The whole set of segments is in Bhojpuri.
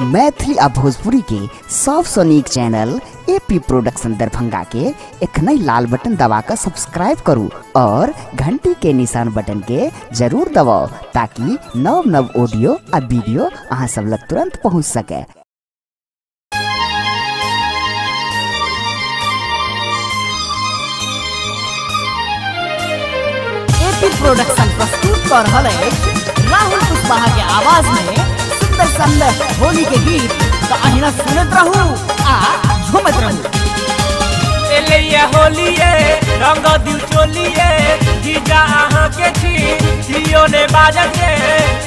मैथिली आ भोजपुरी के सबसे नीक चैनल एपी प्रोडक्शन दरभंगा के एखनई लाल बटन दबाकर सब्सक्राइब करू और घंटी के निशान बटन के जरूर दबाओ ताकि नव नव ऑडियो आ वीडियो अहाँ सब लग तुरंत पहुंच सके। एपी प्रोडक्शन प्रस्तुत कर रहा है राहुल कुशवाहा के आवाज में सुंदर सुंदर होली के गीत तो अहिना सुनत रहू आ झूमत रहू। एलिया होलिए रंग दिल चोलिए जीजा अहाँ के छी जियो ने बाजत के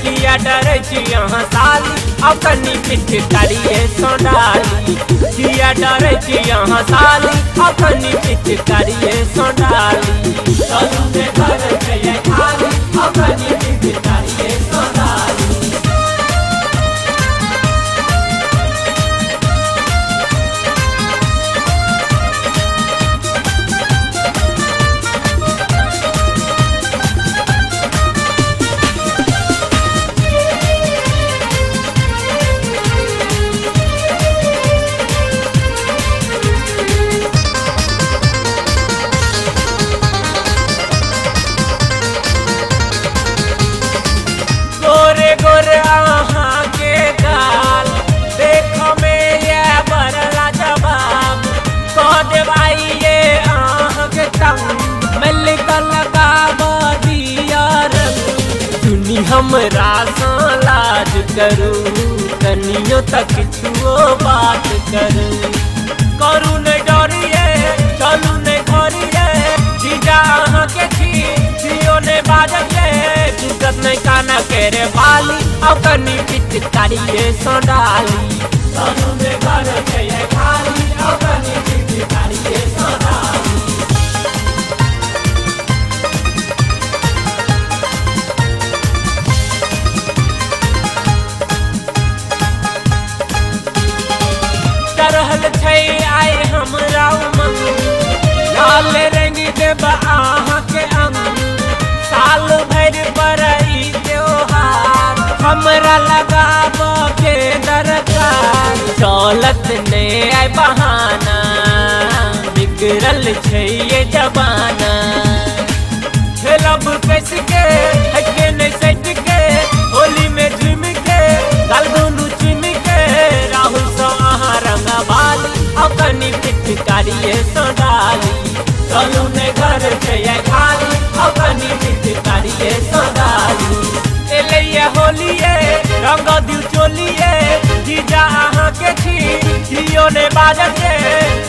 किया डरे छी अहाँ साली अब कनी पीछे करिए सोनाली किया डरे छी अहाँ साली अब कनी पीछे करिए सोनाली चलू ने घर पे ये खाली अब कनी पीछे करिए सोनाली। गोरे गोरे आहाँ के गाल देखो में ये बरला जवाब कह दे भाई ये आहाँ के तंग मिल कर लगा दिया रंग सुनी हमरा लाज करूँ कनियों तक छुओ बात करूँ ने डरिए चलू ने घरिए जीजा आहाँ के छी जियो ने बाजत चुकत नहीं काना केरे वाली अब कनी पिच करिए सोडाली चलू ने घर पे ये खाली अब कनी पिच करिए सोडाली। चढ़ल छै आए हमरा उमंग लाल रंग देब अहाँ के अंग साल भर पर ई त्योहार हमरा लगाब के दरकार चलत ने आए बहाना बिगड़ल छै ये जमाना खेलब कैस के हटके नहीं सट के होली में झूम के गाल दोनों चुम के राहुल सो अहाँ रंगवाली अब कनी पिच करिए सोडाली चलू ने घर पे ये खाली अब कनी पिच करिए सोडाली। एलिया होलिए रंग दिल चोलिए जीजा अहाँ के छी जियो ने बाजत के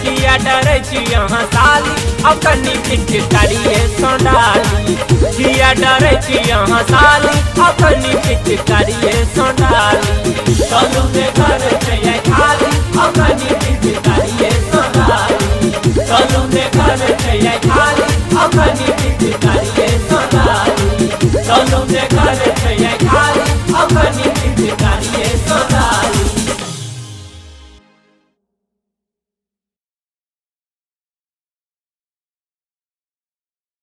किया डरे छी अहाँ साली अब कनी पिच करिए सोडाली किया डरे छी अहाँ साली अब कनी पिच करिए सोडाली चलू ने